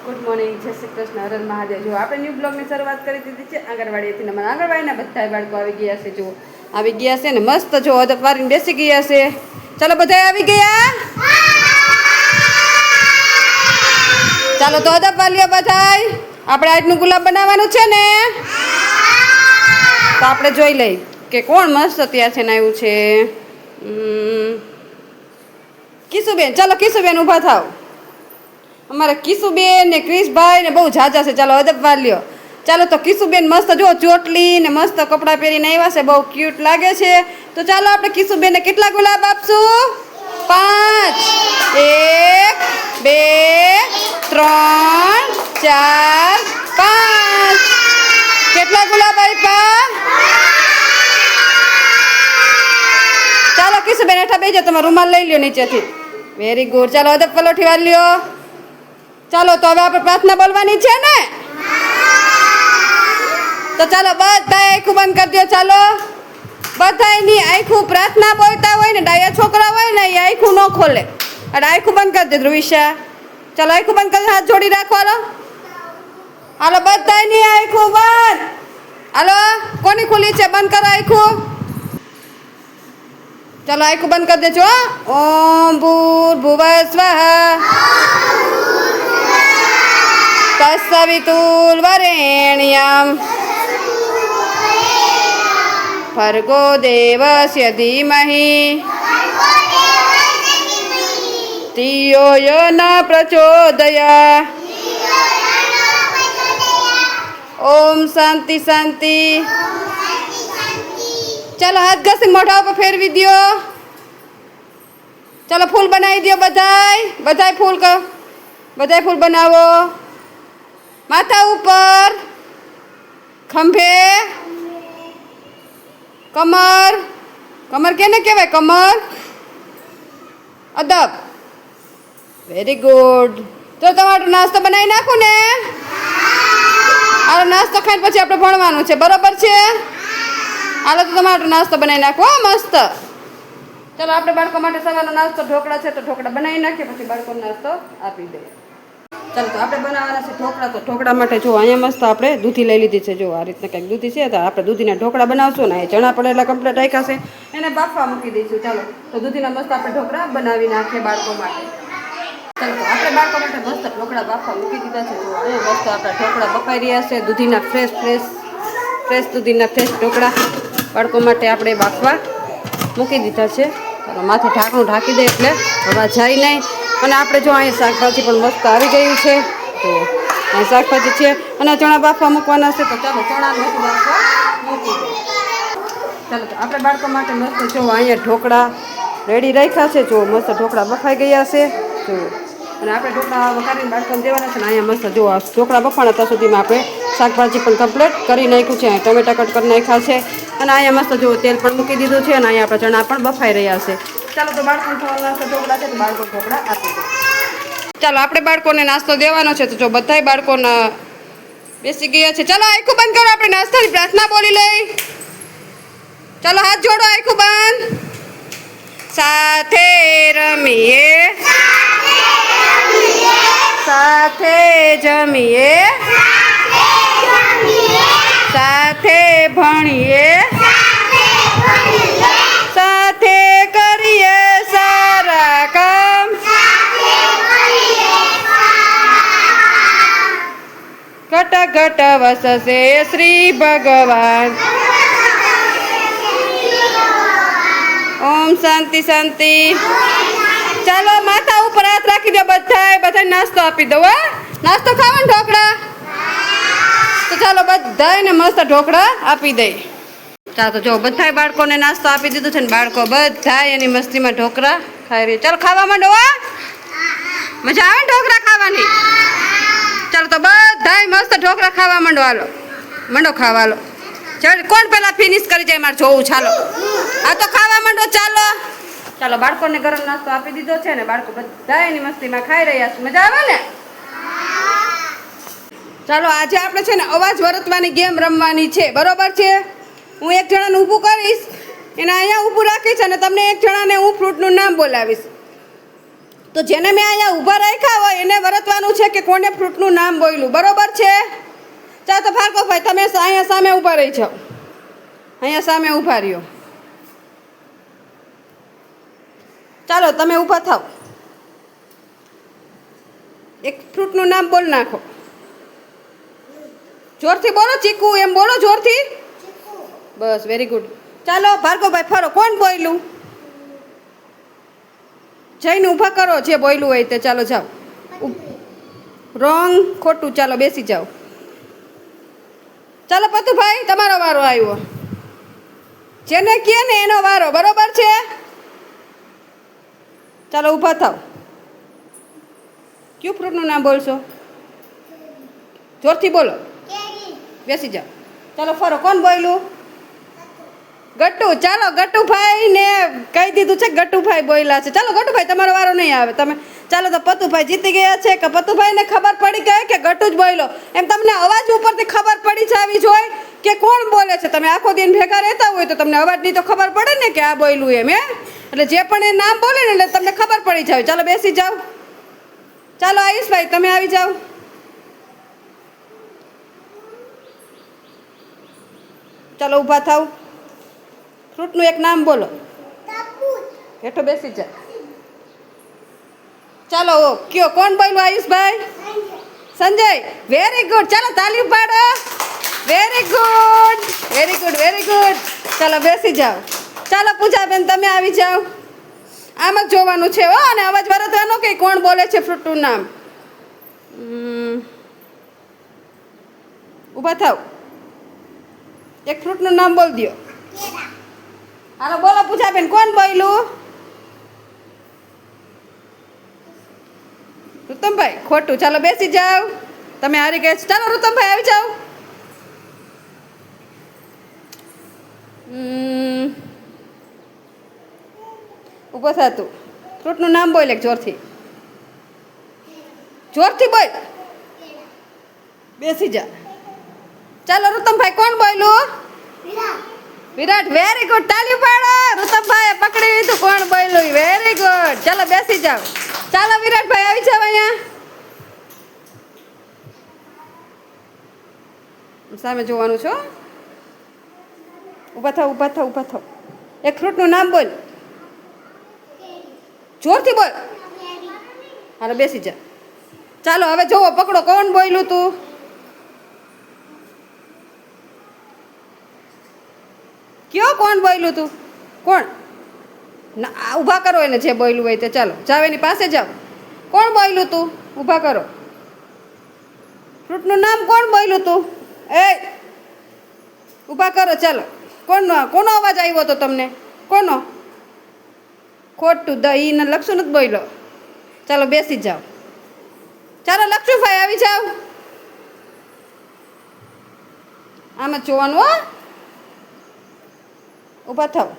Good morning, જય શ્રી કૃષ્ણ, હર હર મહાદેવ। જો આપણે ન્યૂ બ્લોગની શરૂઆત કરી દીધી છે આંગણવાડીથી ને અમારા આંગણવાડીના બધા બાળકો આવી ગયા છે। જો આવી ગયા છે ને મસ્ત જો અદબ વારીને બેસી ગયા છે। ચાલો બધા આવી ગયા, ચાલો તો અદબ વાલીઓ બધાય આપણે આજનું ગુલાબ બનાવવાનું છે ને, તો આપણે જોઈ લઈ કે કોણ મસ્ત ત્યાં છે ને આવ્યું છે। કિશુબેન, ચાલો કિશુબેન ઊભા થાવ। અમારે કિશુબેન ને ક્રિશભાઈ ને બહુ ઝાઝા છે। ચાલો અદબ વાલ્યો, ચાલો તો કિશુબેન મસ્ત જો ચોટલી ને મસ્ત કપડાં પહેરીને આવ્યા છે, બહુ ક્યુટ લાગે છે। તો ચાલો આપણે કિશુબેન ને કેટલા ગુલાબ આપશું? 5, 1, 2, 3, 4, 5। કેટલા ગુલાબ આપ્યા? ચાલો કિશુબેન હેઠા બેસી જાઓ, તમે રૂમાલ લઈ લ્યો નીચેથી। વેરી ગુડ, ચાલો અદબ પલોઠી વાલ્યો। ચાલો તો હવે આપણે પ્રાર્થના બોલવાની છે ને, તો ચાલો બધા આંખું બંધ કરી દો। ચાલો બધાની આંખું પ્રાર્થના બોલતા હોય ને, ડાયા છોકરા હોય ને એ આંખું ન ખોલે, અને આંખું બંધ કરી દે ધ્રુવિશા। ચાલો આંખું બંધ કરી, હાથ જોડી રાખો। હાલો બધાની આંખું બંધ। હાલો કોની ખુલી છે? બંધ કરો આંખું। ચાલો આંખું બંધ કરી દેજો। ઓમ ભૂર્ભુવઃ સ્વઃ તત્સવિતુર્વરેણ્યં ભર્ગો દેવસ્ય ધીમહિ ધિયો યો ન પ્રચોદયાત્। ઓમ શાંતિ શાંતિ। ચાલો હાથ ઘસી મોઢા ઉપર ફેરવી દો। ચાલો ફૂલ બનાવી દો બધાય ફૂલ બનાવો। માથા ઉપર, ખંભે, કમર કેને કહેવાય? કમર અદબ, વેરી ગુડ। તો તમારો નાસ્તો બનાવી નાખું ને? હાલો નાસ્તો ખાઈને પછી આપણે ભણવાનું છે, બરોબર છે? હાલો તો તમારો નાસ્તો બનાવી નાખો મસ્ત। ચાલો આપણે બાળકો માટે સવારનો નાસ્તો ઢોકળા છે, તો ઢોકળા બનાવી નાખીએ, પછી બાળકોને નાસ્તો આપી દઈએ। ચાલો તો આપણે બનાવવાના છે ઢોકળા। તો ઢોકળા માટે જો અહીંયા મસ્ત આપણે દૂધી લઈ લીધી છે। જો આ રીતના કંઈક દૂધી છે, તો આપણે દૂધીના ઢોકળા બનાવશું ને, એ ચણા પડેલા કમ્પ્લીટ રાખ્યા છે, એને બાફવા મૂકી દઈશું। ચાલો તો દૂધીના મસ્ત આપણે ઢોકળા બનાવી નાખીએ બાળકો માટે। ચાલો તો આપણે બાળકો માટે મસ્ત ઢોકળા બાફવા મૂકી દીધા છે। જો અહીંયા મસ્ત આપણા ઢોકળા બફાઈ રહ્યા છે, દૂધીના ફ્રેશ દૂધીના ફ્રેશ ઢોકળા બાળકો માટે આપણે બાફવા મૂકી દીધા છે। ચાલો માથે ઢાંકણું ઢાંકી દે એટલે હવા જાય નહીં। અને આપણે જો અહીંયા શાકભાજી પણ મસ્ત આવી ગયું છે, તો અહીં શાકભાજી છે અને ચણા બાફવા મૂકવાના છે, તો ચાલો ચણા મસ્ત બાફવા મૂકી દો। ચાલો તો આપણે બાળકો માટે મસ્ત જો અહીંયા ઢોકળા રેડી રાખ્યા છે। જો મસ્ત ઢોકળા બફાઈ ગયા છે, જો અને આપણે ઢોકળા વઘારીને બાળકોને દેવાના છે ને। અહીંયા મસ્ત જો આ ઢોકળા બફાણા ત્યાં સુધીમાં આપણે શાકભાજી પણ કમ્પ્લીટ કરી નાખ્યું છે, ટમેટા કટ કરી નાખ્યા છે, અને અહીંયા મસ્ત જો તેલ પણ મૂકી દીધું છે, અને અહીંયા આપણે ચણા પણ બફાઈ રહ્યા છે। ચાલો તો બાળકોને ખાવાના ઢોકળા છે, તો બાળકો ઢોકળા આપી દો। ચાલો આપણે બાળકોને નાસ્તો દેવાનો છે, તો જો બધાય બાળકોના બેસી ગયા છે। ચાલો આંખું બંધ કરો, આપણે નાસ્તાની પ્રાર્થના બોલી લઈ। ચાલો હાથ જોડો, આંખું બંધ। સાથે રમીએ, સાથે જમીએ, સાથે ભણીએ, સાથે કરીએ સારા કામ, ઘટ ઘટ વસશે શ્રી ભગવાન। ઓમ શાંતિ શાંતિ। ચાલો માથા ઉપર હાથ રાખી દો બધાય નાસ્તો આપી દો। નાસ્તો ખાવાનો ઢોકળા, તો ચાલો બધાયને મસ્ત ઢોકળા આપી દઈ। ચાલો તો જો બધાય બાળકોને નાસ્તો આપી દીધું છે ને, બાળકો બધાય એની મસ્તીમાં ઢોકળા ખાઈ રહી। ચાલો ખાવા માંડો, મજા આવે ને ઢોકળા ખાવાની? ચાલો તો બધાય મસ્ત ઢોકળા ખાવા માંડો। હાલો માંડો ખાવા, હાલો ચાલો કોણ પહેલાં ફિનિશ કરી જાય મારે જોવું। ચાલો આ તો ખાવા માંડો। ચાલો બાળકોને ગરમ નાસ્તો આપી દીધો છે ને, બાળકો બધા એની મસ્તીમાં ખાઈ રહ્યા છે, મજા આવે ને? ચાલો આજે આપણે છે ને અવાજ વર્તવાની ગેમ રમવાની છે, બરોબર છે? હું એક જણાને ઊભું કરીશ, એને અહીંયા ઊભું રાખીશ અને તમને એક જણાને હું ફ્રૂટનું નામ બોલાવીશ। તો જેને મેં અહીંયા ઊભા રાખ્યા હોય એને વરતવાનું છે કે કોને ફ્રૂટનું નામ બોલ્યું, બરોબર છે? ચાલો તો ભાર્ગવભાઈ તમે અહીંયા સામે ઊભા રહી જાઓ, અહીંયા સામે ઊભા રહ્યો. ચાલો તમે ઊભા થાવ, એક ફ્રૂટનું નામ બોલ નાખો. જોરથી બોલો, ચીકુ એમ બોલો જોરથી. બસ વેરી ગુડ. ચાલો ભાર્ગવભાઈ ફરો, કોણ બોલ્યું? જઈને ઊભા કરો જે બોલ્યું હોય તે. ચાલો જાઓ. રોંગ, ખોટું. ચાલો બેસી જાઓ. ચાલો પતુભાઈ તમારો વારો આવ્યો. જેને કહે ને એનો વારો, બરોબર છે? ચાલો ઊભા થાવ. કયું ફ્રૂટનું નામ બોલશો? જોરથી બોલો. બેસી જાઓ. ચાલો ફરો, કોણ બોલ્યું? ગટ્ટુ. ચાલો ગટ્ટુભાઈ ને કહી દીધું છે ગટ્ટુભાઈ બોલ્યા છે. ચાલો ગટ્ટુભાઈ તમારો વારો નહીં આવે. તમે ચાલો તો પતુભાઈ જીતી ગયા છે કે પતુભાઈને ખબર પડી ગઈ કે ગટ્ટુ જ બોલ્યો? એમ તમને અવાજ ઉપરથી ખબર પડી જવી જોઈએ કે કોણ બોલે છે. તમે આખો દિન ભેગા રહેતા હોય તો તમને અવાજની તો ખબર પડે ને કે આ બોલ્યું એમ. એટલે જે પણ એ નામ બોલે ને એટલે તમને ખબર પડી જાય. ચાલો બેસી જાઓ. ચાલો આયુષભાઈ તમે આવી જાઓ. ચાલો ઊભા થાવ. ફ્રૂટનું એક નામ બોલો. હેઠો બેસી જા. ચાલો કયો કોણ બોલ્યું? આયુષભાઈ. સંજય. Very good. ચાલો તાલી પાડો. Very good, very good, very good. ચાલો બેસી જાઓ. ચાલો પૂજાબેન તમે આવી જાઓ. આમ જ જોવાનું છે હો, અને અવાજ વરતવાનો કે કોણ બોલે છે ફ્રૂટનું નામ. ઊભા થાવ. એક ફ્રૂટનું નામ બોલ દો. હાલો બોલો પૂજાબેન કોણ બોલ્યું? રુતમભાઈ. ખોટું. ચાલો બેસી જાઓ. તમે હારી ગયા છો. ચાલો રુતમભાઈ આવી જાઓ. ઊભો થા તું. ફ્રૂટનું નામ બોલ એક જોરથી. જોરથી બોલ. બેસી જા. ચાલો રુતમભાઈ કોણ બોલ્યું? વિરાટ. Very good. તાલી પાડો. રુતમભાઈ પકડી લીધું કોણ બોલ્યું. Very good. ચાલો બેસી જાઓ. ચાલો વિરાટભાઈ આવી જાઓ અહીંયા. સામે જોવાનું છો. ઊભા થાવ, ઊભા થાવ, ઊભા થાવ. એક ફ્રૂટનું નામ બોલ. જોરથી બોલ. હાલો બેસી જા. ચાલો હવે જોવો પકડો કોણ બોલ્યું તું. કયો કોણ બોલ્યું તું? કોણ? ના ઊભા કરો એને જે બોલ્યું હોય તે. ચાલો જાવ એની પાસે જાઓ. કોણ બોલ્યું તું? ઊભા કરો. ફ્રૂટનું નામ કોણ બોલ્યું તું? એ ઊભા કરો. ચાલો કોનો અવાજ આવ્યો હતો તમને? કોનો? ખોટું. ઈને લક્ષુ નથી બોલ્યો. ચાલો બેસી જાઓ. ચાલો લક્ષુભાઈ આવી જાઓ. આમ જ જોવાનું હો. ઊભા થાવ.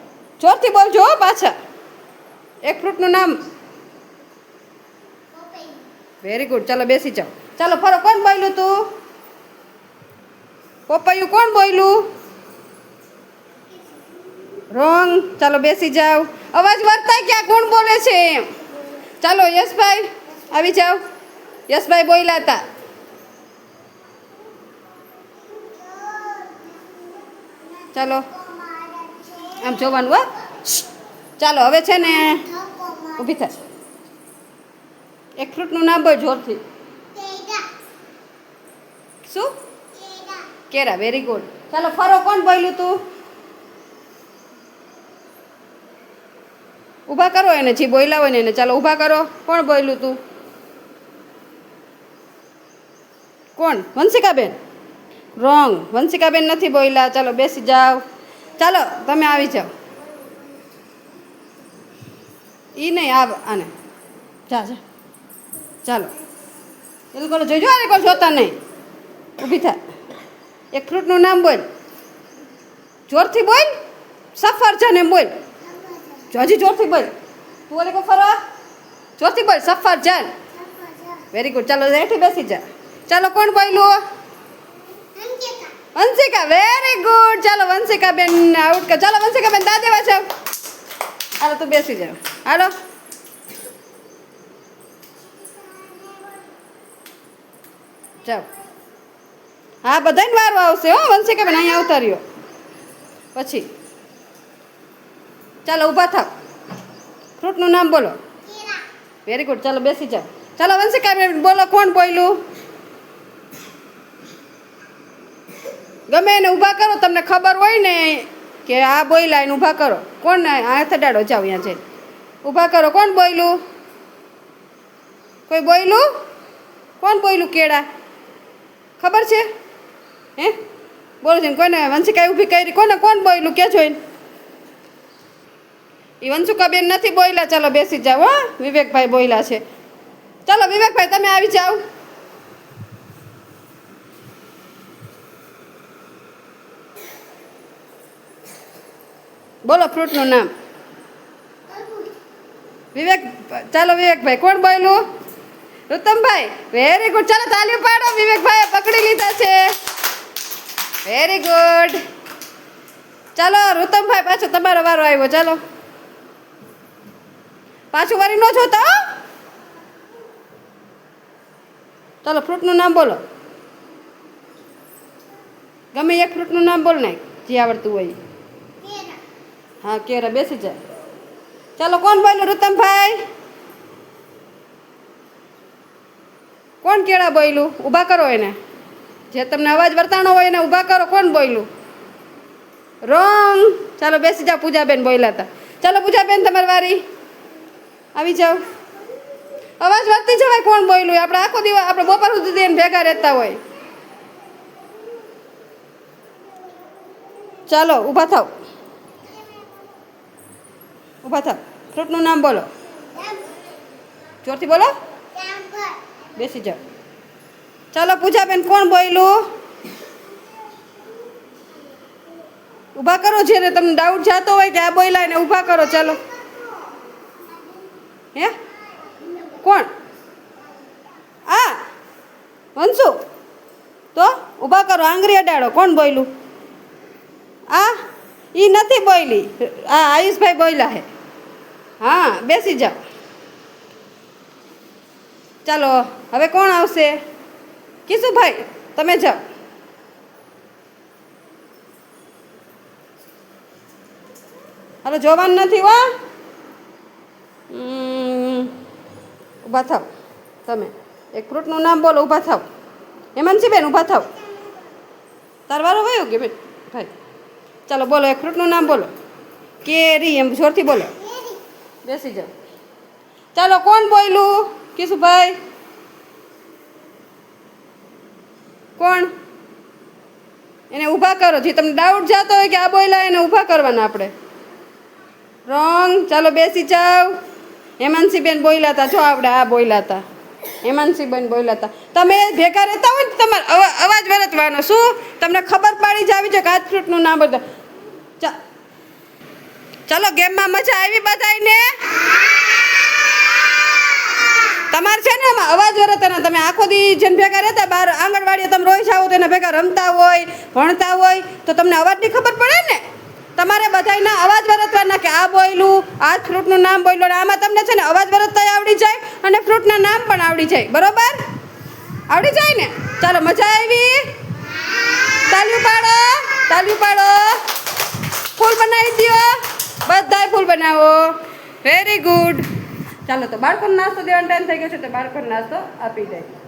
જોરથી બોલજો પાછા. એક ફ્રૂટનું નામ. Very good. ચાલો બેસી જાઓ. ચાલો ફરો. કોણ બોલ્યું તું? પપૈયું. કોણ બોલ્યું? રોંગ. ચાલો બેસી જાઓ. અવાજ વર્તાય ક્યાં કોણ બોલે છે એમ. ચાલો યશભાઈ આવી જાઓ. યશભાઈ બોલ્યા હતા. ચાલો આમ જોવાનું હો. ચાલો હવે છે ને ઊભી થાય. એક ફ્રૂટનું નામ બોલ જોરથી. શું? કેરા. Very good. ચાલો ફરો. કોણ બોલ્યું તું? ઊભા કરો એને જે બોલ્યા હોય ને એને. ચાલો ઊભા કરો. કોણ બોલ્યું તું? કોણ? વંશિકાબેન. રોંગ. વંશિકાબેન નથી બોલ્યા. ચાલો બેસી જાઓ. ચાલો તમે આવી જાઓ. એ નહીં આને જા જા. ચાલો એ લોકો જોઈજો. આ લોકો જોતા નહીં. ઊભી થા. એક ફ્રૂટનું નામ બોલ. જોરથી બોલ. સફરજન એમ બોલ. હજી જોરથી બોલ. તું ઓલે કો ફરો. જોરથી બોલ. સફરજન. Very good. ચાલો એઠી બેસી જા. ચાલો કોણ બોલ્યું? વંશિકા. Very good. ચાલો વંશિકા બેન આઉટ કર. ચાલો વંશિકા બેન દા દેવા જાવ. હાલો તું બેસી જાવ. હાલો ચાલો હા બધાને વારો આવશે હો વંશિકાબેન અહીંયા આવતા રહ્યો પછી ચાલો ઊભા થાવ ફ્રૂટનું નામ બોલો વેરી ગુડ ચાલો બેસી જાઓ ચાલો વંશિકાબેન બોલો કોણ બોલ્યું ગમે એને ઊભા કરો તમને ખબર હોય ને કે આ બોલ્યા એને ઊભા કરો કોણ હાથ અડાડો જાઓ અહીંયા જઈને ઊભા કરો કોણ બોલ્યું કોઈ બોલ્યું કોણ બોલ્યું કેળા ખબર છે હે બોલો છે કોને વંશિકાએ ઊભી કરી કોને કોણ બોલ્યું કે જોઈને એ વંશુકાબેન નથી બોલ્યા ચાલો બેસી જાઓ હો વિવેકભાઈ બોલ્યા છે ચાલો વિવેકભાઈ તમે આવી જાઓ બોલો ફ્રૂટનું નામ વિવેક ચાલો વિવેકભાઈ કોણ બોલ્યું રુતમભાઈ વેરી ગુડ ચાલો તાલીઓ પાડો વિવેકભાઈ પકડી લીધા છે વેરી ગુડ ચાલો રુતમભાઈ પાછો તમારો વારો આવ્યો ચાલો પાછું વારી ન જોતા હો ચાલો ફ્રૂટનું નામ બોલો ગમે એક ફ્રૂટનું નામ બોલ નાખ જે આવડતું હોય હા કેરા બેસી જાય ચાલો કોણ બોલ્યું રુતમભાઈ કોણ કેળા બોલ્યું ઊભા કરો એને જે તમને અવાજ વર્તાણો હોય એને ઊભા કરો કોણ બોલ્યું રોંગ ચાલો બેસી જાઓ પૂજાબેન બોલ્યા હતા ચાલો પૂજાબેન તમારી વારી આવી જાઓ અવાજ વર્તી જવાય કોણ બોલ્યું આપણે આખો દિવસ આપણે બપોર સુધી એને ભેગા રહેતા હોય ચાલો ઊભા થાવ ઊભા થાવ ફ્રૂટનું નામ બોલો જોરથી બોલો બેસી જાઓ ચાલો પૂજાબેન કોણ બોલ્યું ઊભા કરો જ્યારે તમને ડાઉટ જાતો હોય કે આ બોલ્યા એને ઊભા કરો ચાલો હે કોણ આ વંશુ તો ઊભા કરો આંગળી અડાડો કોણ બોલ્યું આ એ નથી બોલી આ આયુષભાઈ બોલ્યા હે હા બેસી જાઓ ચાલો હવે કોણ આવશે કિશુભાઈ તમે જાઓ હાલો જોવાનું નથી હો ઊભા થાવ તમે એક ફ્રૂટનું નામ બોલો ઊભા થાવ હેમાંશીબેન ઊભા થાવ તારવારો વયો કે બેન ભાઈ ચાલો બોલો એક ફ્રૂટનું નામ બોલો કેરી એમ જોરથી બોલો બેસી જાઓ ચાલો કોણ બોલ્યું કિશુભાઈ કોણ એને ઊભા કરો જે તમને ડાઉટ જાતો હોય કે આ બોલ્યા એને ઊભા કરવાના આપણે રોંગ ચાલો બેસી જાઓ હેમાંશીબેન બોલ્યા હતા જો આપણે આ બોલ્યા હતા હેમાંશીબેન બોલ્યા હતા તમે ભેગા રહેતા હોય ને તમારે અવાજ વર્તવાનો શું તમને ખબર પાડી જ આવી છે કે આ ફ્રૂટનું નામ બધા ચાલો ગેમમાં મજા આવી બધાને તમારે છે ને આમાં અવાજ વર્તના તમે આખો દી જેને ભેગા રહેતા બહાર આંગણવાડીએ તમે રોઈ જાઓ તો એના ભેગા રમતા હોય ભણતા હોય તો તમને અવાજની ખબર પડે ને તમારે બધાના અવાજ વર્તવાના કે આ બોલ્યું આ ફ્રૂટનું નામ બોલ્યું આમાં તમને છે ને અવાજ વર્તતા આવડી જાય અને ફ્રૂટના નામ પણ આવડી જાય બરોબર આવડી જાય ને ચાલો મજા આવી તાલીઓ પાડો ફૂલ બનાવી દો બધાય ફૂલ બનાવો વેરી ગુડ ચાલો તો બાળકોને નાસ્તો દેવાનો ટાઈમ થઈ ગયો છે તો બાળકોને નાસ્તો આપી દઈએ